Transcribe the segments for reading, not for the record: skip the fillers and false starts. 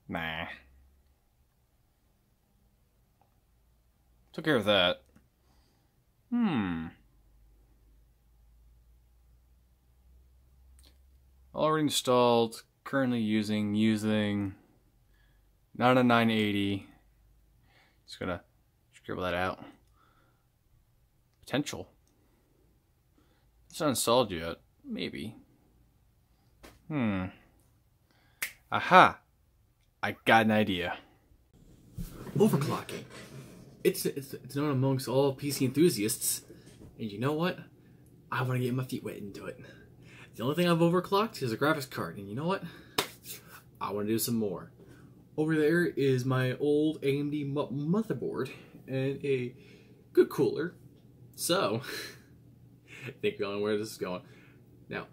Nah. Took care of that. Already installed. Currently using. Not a 980. Just gonna scribble that out. Potential. It's not installed yet. Maybe. Aha! I got an idea. Overclocking. It's known amongst all PC enthusiasts, and you know what? I want to get my feet wet into it. The only thing I've overclocked is a graphics card, and you know what? I want to do some more. Over there is my old AMD motherboard and a good cooler. So, I think we all know where this is going. Now,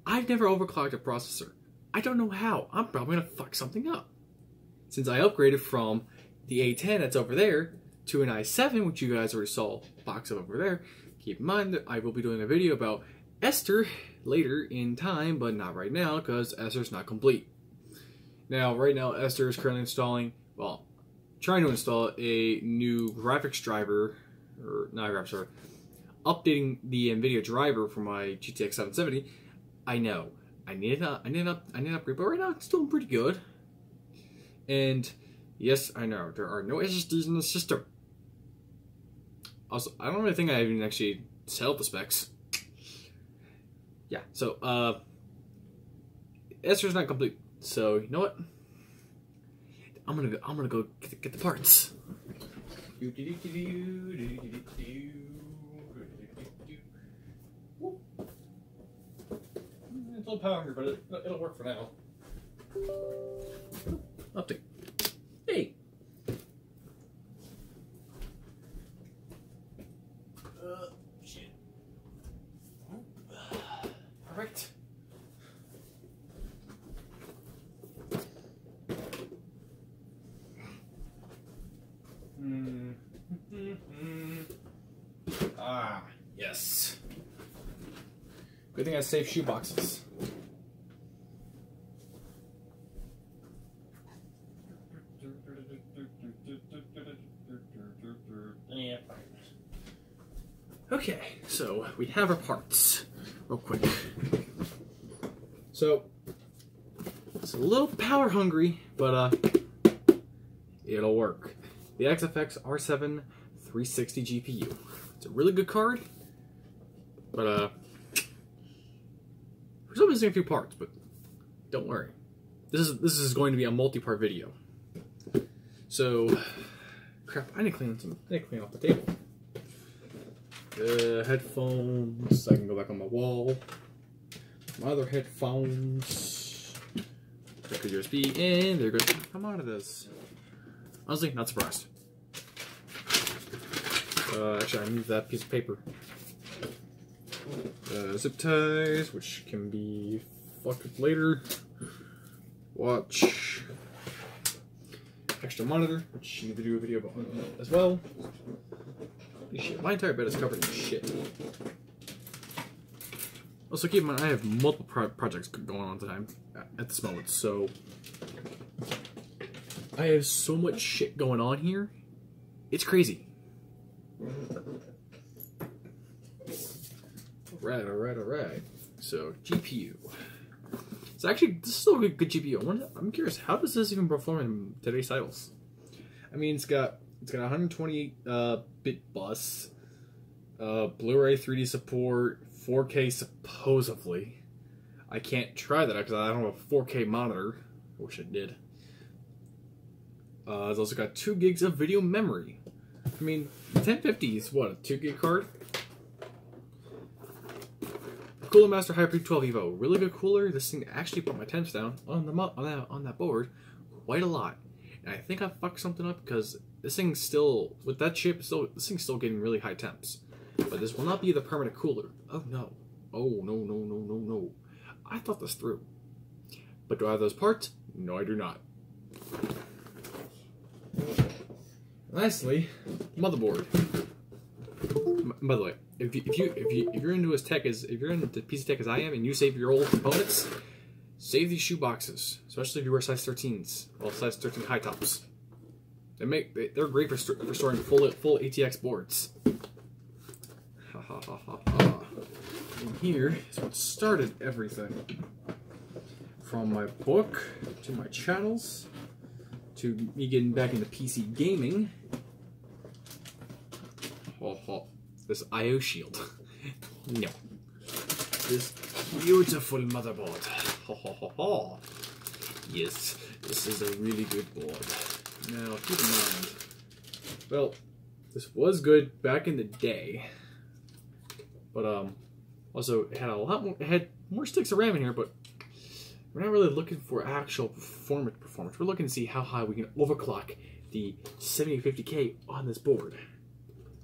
I've never overclocked a processor. I don't know how. I'm probably going to fuck something up. Since I upgraded from the A10 that's over there to an i7, which you guys already saw a box of over there, keep in mind that I will be doing a video about Esther later in time, but not right now because Esther's not complete. Now, right now, Esther is currently installing, well, trying to install a new graphics driver, or not graphics driver, updating the NVIDIA driver for my GTX 770. I know, I need an upgrade, but right now it's doing pretty good. And yes, I know there are no SSDs in the system. Also, I don't really think I even actually set up the specs. Yeah, so Esther's not complete. So you know what? I'm gonna go get the parts. It's a little power, but it'll work for now. Update. Hey. Shit. All right. Ah, yes. Good thing I saved shoe boxes. Yeah. Okay, so we have our parts. Real quick. So it's a little power hungry, but it'll work. The XFX R7 360 GPU. It's a really good card, but we're still missing a few parts, but don't worry. This is going to be a multi-part video. So, crap, I need to clean off the table. Headphones, I can go back on my wall. My other headphones. Check the USB in, they're good. Come out of this. Honestly, not surprised. Actually, I moved that piece of paper. Zip ties, which can be fucked up later. Watch. Extra monitor, which you need to do a video about as well. Holy shit, my entire bed is covered in shit. Also, keep in mind, I have multiple projects going on at this moment, so I have so much shit going on here. It's crazy. Alright. So, GPU. So actually, this is still a good GPU. I'm curious, how does this even perform in today's titles? I mean, it's got a 128-bit bus, Blu-ray 3D support, 4K supposedly. I can't try that because I don't have a 4K monitor. I wish I did. It's also got 2 gigs of video memory. I mean, 1050 is what, a 2 gig card? Cooler Master Hyper 12 Evo, really good cooler. This thing actually put my temps down on that board quite a lot. And I think I fucked something up because this thing's still, with that chip, this thing's still getting really high temps. But this will not be the permanent cooler. Oh no. Oh no. I thought this through. But do I have those parts? No, I do not. Lastly, motherboard. And by the way, if you're into PC tech as I am, and you save your old components, save these shoe boxes, especially if you wear size 13s, well, size 13 high tops. They're great for storing full ATX boards. Ha ha ha ha ha. And here is what started everything. From my book to my channels to me getting back into PC gaming. This I/O shield. No. This beautiful motherboard. Yes, this is a really good board. Now, keep in mind, well, this was good back in the day, but also it had it had more sticks of RAM in here, but we're not really looking for actual performance. We're looking to see how high we can overclock the 7050K on this board.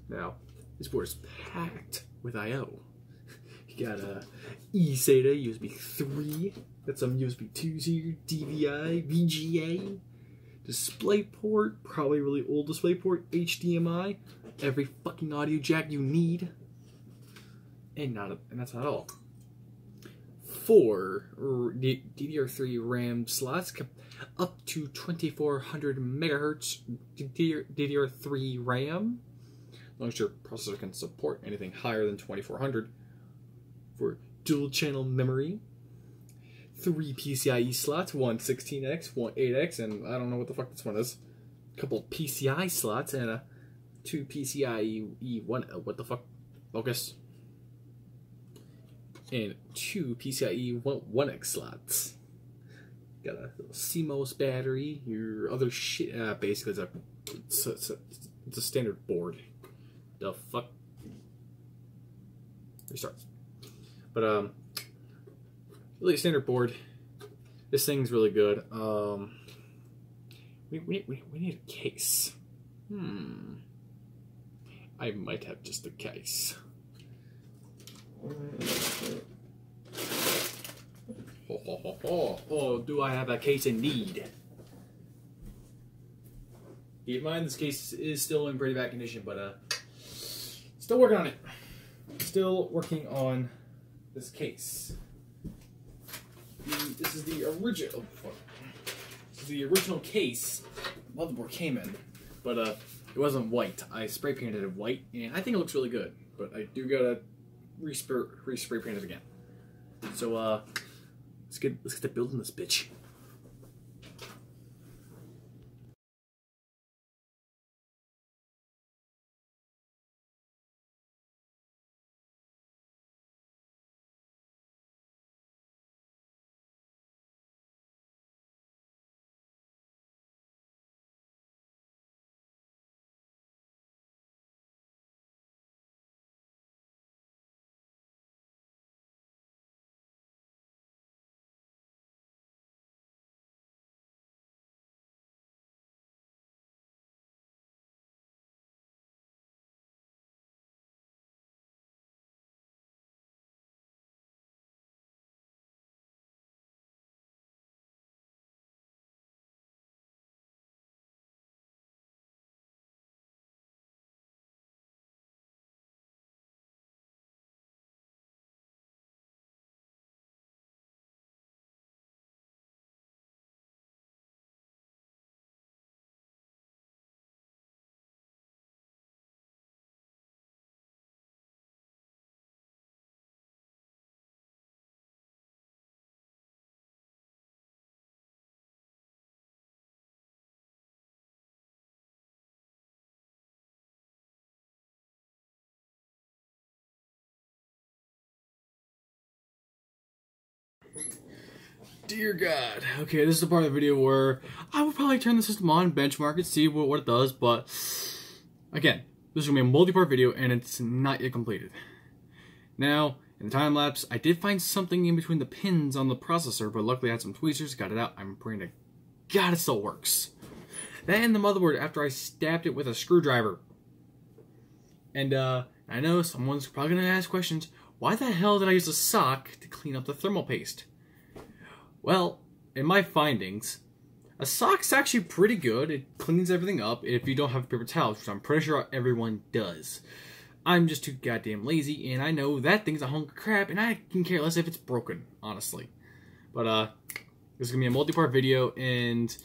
Now, this board is packed with I/O. You got a eSATA, USB 3, got some USB 2s here, DVI, VGA, DisplayPort, probably really old DisplayPort, HDMI, every fucking audio jack you need, and that's not all. 4 DDR3 RAM slots, up to 2400 megahertz DDR3 RAM. As long as your processor can support anything higher than 2400 for dual channel memory. 3 PCIe slots, one 16x, one 8x, and I don't know what the fuck this one is. A couple PCI slots and 2 PCIe 1. What the fuck? Focus. And 2 PCIe 1x slots. Got a little CMOS battery. Your other shit. Basically, it's a standard board. The fuck. Restart. But really standard board. This thing's really good. We need a case. I might have just a case. Oh, do I have a case indeed? Keep in mind, this case is still in pretty bad condition, but still working on it. Still working on this case. This is the original. This is the original case the motherboard came in, but it wasn't white. I spray painted it white, and I think it looks really good. But I do gotta re-spray paint it again. So let's get to building this bitch. Dear God. Okay, this is the part of the video where I would probably turn the system on, benchmark it, see what it does, but again, this is going to be a multi-part video and it's not yet completed. Now, in the time lapse, I did find something in between the pins on the processor, but luckily I had some tweezers, got it out. I'm praying to God it still works. Then the motherboard after I stabbed it with a screwdriver. And I know someone's probably going to ask questions, why the hell did I use a sock to clean up the thermal paste? Well, in my findings, a sock's actually pretty good. It cleans everything up if you don't have paper towels, which I'm pretty sure everyone does. I'm just too goddamn lazy, and I know that thing's a hunk of crap, and I can care less if it's broken, honestly. But this is gonna be a multi-part video, and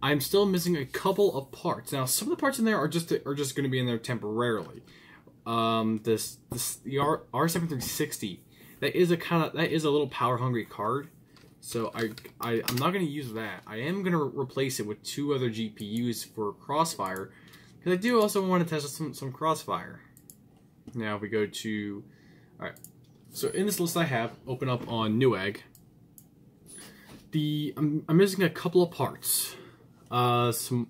I'm still missing a couple of parts. Now, some of the parts in there are just gonna be in there temporarily. The R7360, that is a little power hungry card. So I'm not going to use that. I am going to replace it with 2 other GPUs for Crossfire, because I do also want to test some Crossfire. Now if we go to, alright, so in this list I have, open up on Newegg, I'm missing a couple of parts. Some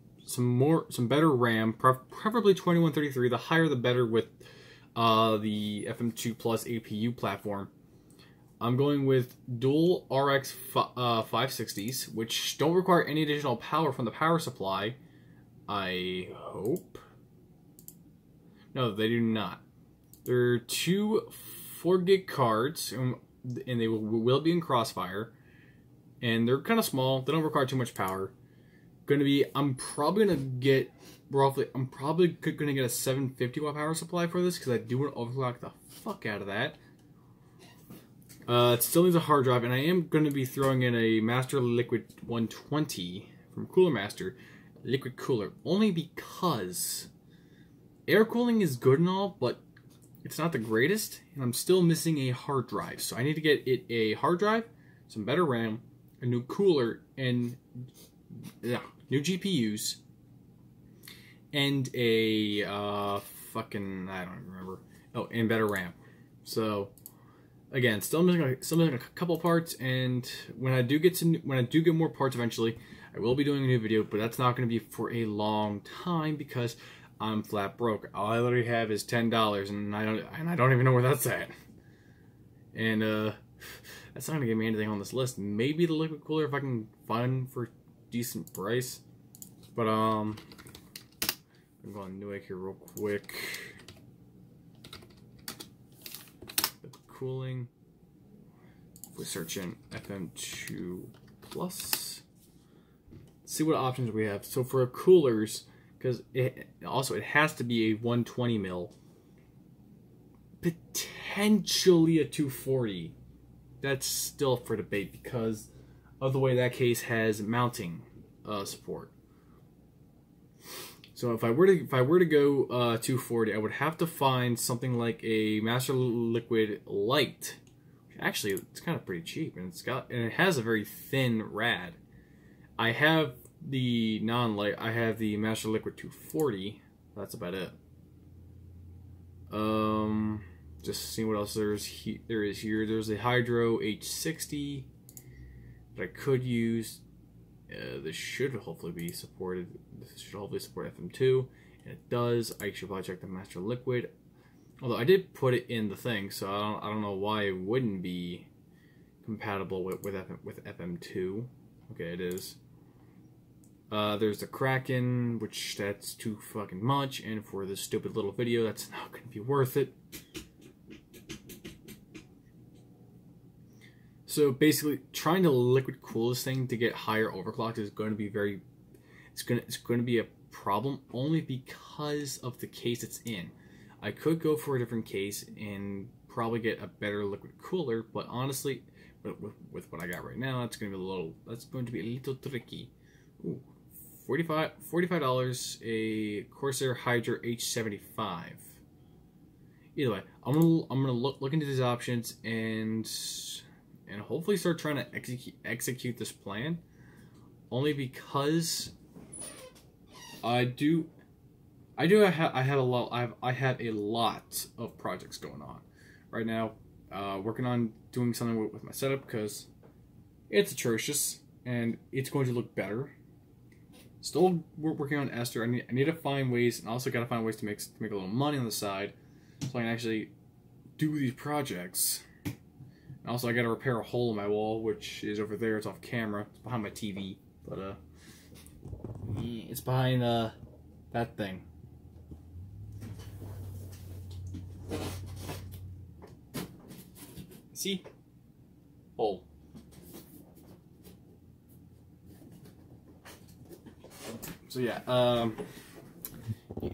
better RAM, preferably 2133, the higher the better with the FM2 Plus APU platform. I'm going with dual RX 560s, which don't require any additional power from the power supply. I hope. No, they do not. There are 2 4GB cards, and they will be in Crossfire. And they're kind of small. They don't require too much power. I'm probably gonna get a 750 watt power supply for this, because I do want to overclock the fuck out of that. It still needs a hard drive, and I am going to be throwing in a Master Liquid 120 from Cooler Master liquid cooler, only because air cooling is good and all, but it's not the greatest, and I'm still missing a hard drive. So I need to get it a hard drive, some better RAM, a new cooler, and new GPUs, and a I don't remember. Oh, and better RAM. So again, still missing a couple parts, and when I do get more parts eventually, I will be doing a new video, but that's not going to be for a long time because I'm flat broke. All I literally have is $10, and I don't even know where that's at. And that's not going to get me anything on this list. Maybe the liquid cooler if I can find for a decent price. But I'm going to Newegg here real quick. Cooling. If we search in FM2 Plus, see what options we have. So for coolers, because it has to be a 120 mil, potentially a 240. That's still for debate because of the way that case has mounting support. So if I were to go 240, I would have to find something like a Master Liquid Light. Actually, it's kind of pretty cheap, and it has a very thin rad. I have the non-light. I have the Master Liquid 240. That's about it. Just seeing what else there is here. There's a Hydro H60 that I could use. This should hopefully be supported. This should hopefully support FM2, and it does. I should probably check the Master Liquid. Although I did put it in the thing, so I don't know why it wouldn't be compatible with FM2. Okay, it is. There's the Kraken, which that's too fucking much, and for this stupid little video, that's not going to be worth it. So basically, trying to liquid cool this thing to get higher overclock is going to be it's going to be a problem only because of the case it's in. I could go for a different case and probably get a better liquid cooler, but honestly, with what I got right now, that's going to be a little tricky. Ooh, $45, a Corsair Hydra H75. Either way, I'm gonna look into these options and hopefully start trying to execute this plan. Only because I have a lot of projects going on right now. Working on doing something with my setup because it's atrocious and it's going to look better. Still working on Esther. I need to find ways, and also got to find ways to make a little money on the side so I can actually do these projects. And also, I got to repair a hole in my wall, which is over there. It's off camera. It's behind my TV, but it's behind that thing. See? Hole. So yeah,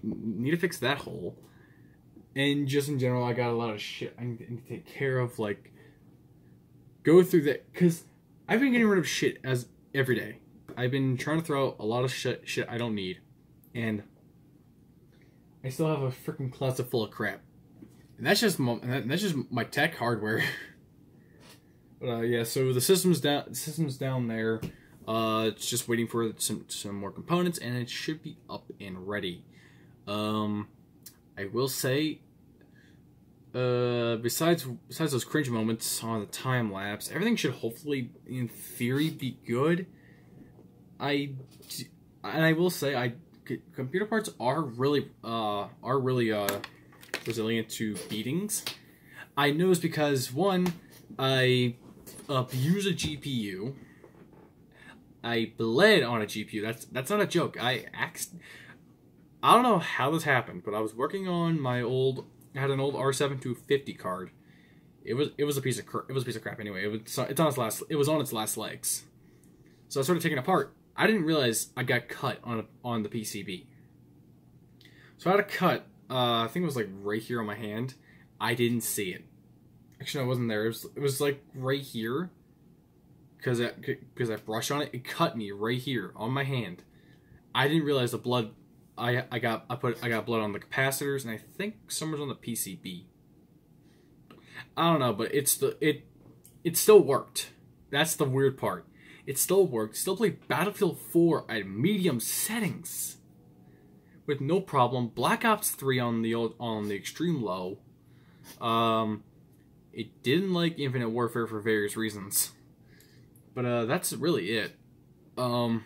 need to fix that hole. And just in general, I got a lot of shit I need to take care of, like, go through that, because I've been getting rid of shit as every day. I've been trying to throw out a lot of shit I don't need, and I still have a freaking closet full of crap. And that's just my tech hardware. But yeah, so the system's down there. It's just waiting for some more components, and it should be up and ready. I will say, besides those cringe moments on the time lapse, everything should hopefully, in theory, be good. I will say, computer parts are really resilient to beatings. I know it's because, one, I use a GPU. I bled on a GPU. That's not a joke. I don't know how this happened, but I was working on I had an old R7-250 card. It was a piece of crap anyway. It was on its last legs. So I started taking it apart. I didn't realize I got cut on the PCB. So I had a cut. I think it was like right here on my hand. I didn't see it. Actually, no, it wasn't there. It was like right here. Because I brushed on it, it cut me right here on my hand. I didn't realize the blood. I got blood on the capacitors, and I think some was on the PCB. I don't know, but it still worked. That's the weird part. It still worked. Still played Battlefield 4 at medium settings with no problem. Black Ops 3 on the extreme low. It didn't like Infinite Warfare for various reasons. But that's really it. Thank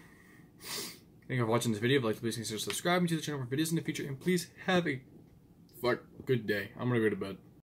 you for watching this video. If you like, please consider subscribing to the channel for videos in the future, and please have a good day. I'm gonna go to bed.